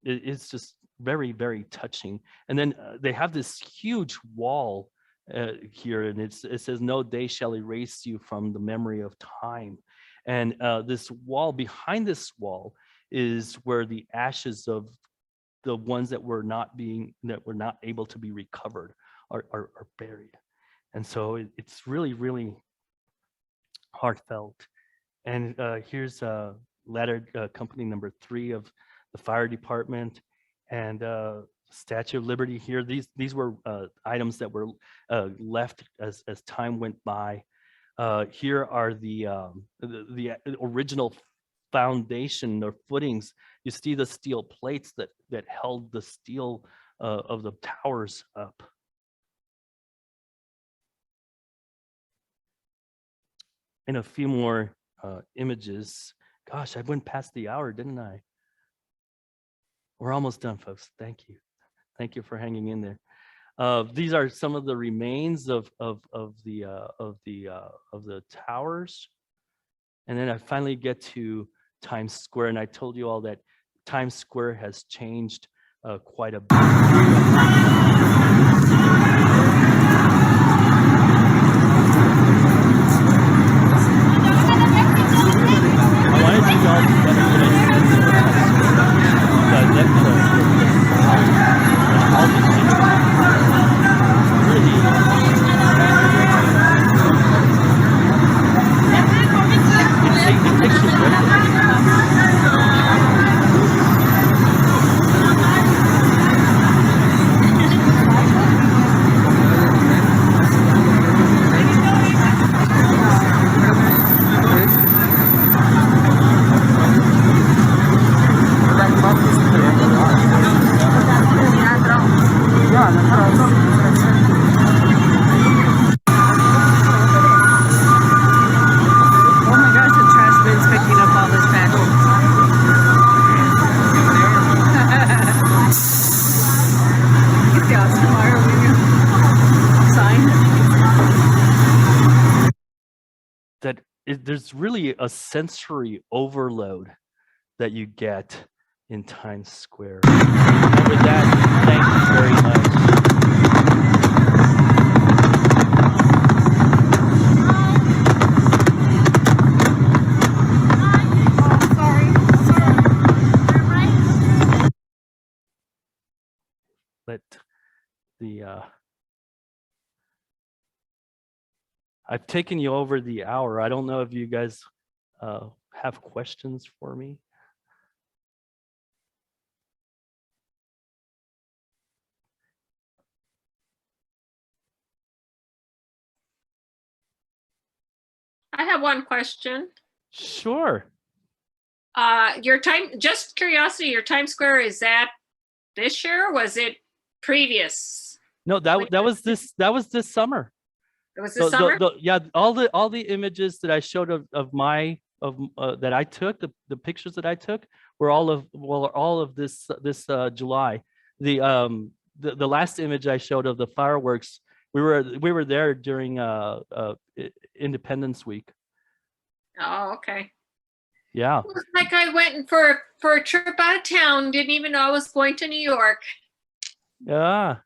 it's just very, very touching. And then they have this huge wall here, and it says, "No day shall erase you from the memory of time." And this wall, behind this wall, is where the ashes of the ones that were not able to be recovered are buried. And so it's really, really heartfelt. And here's letter company number 3 of the fire department, and Statue of Liberty here. These were items that were left as time went by. Here are the original foundation or footings. You see the steel plates that held the steel of the towers up. And a few more images. Gosh, I went past the hour, didn't I? We're almost done, folks. Thank you. Thank you for hanging in there. These are some of the remains of the towers. And then I finally get to Times Square, and I told you all that Times Square has changed quite a bit. I wanted you all to get a good sense of Times Square. All the it takes you with it. There's really a sensory overload that you get in Times Square. And with that, thank you very much. Let the I've taken you over the hour. I don't know if you guys have questions for me. I have one question. Sure. Just curiosity, your Times Square, is that this year or was it previous? No, that was this summer. It was this summer? Yeah, all the images that I showed of that I took, the pictures that I took were all of this July. The last image I showed of the fireworks, we were there during Independence Week. Oh, okay. Yeah. It was like I went for a trip out of town, didn't even know I was going to New York. Yeah.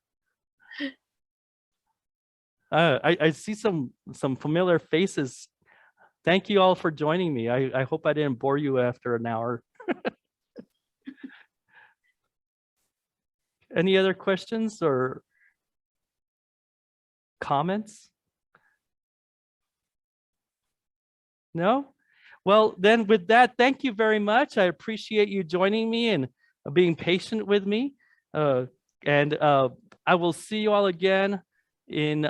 I see some familiar faces. Thank you all for joining me. I hope I didn't bore you after an hour. Any other questions or comments? No? Well, then with that, thank you very much. I appreciate you joining me and being patient with me. And I will see you all again in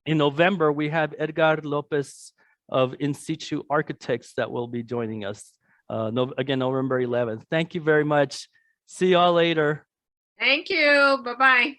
November. We have Edgar Lopez of In Situ Architects that will be joining us again, November 11th. Thank you very much. See y'all later. Thank you. Bye-bye.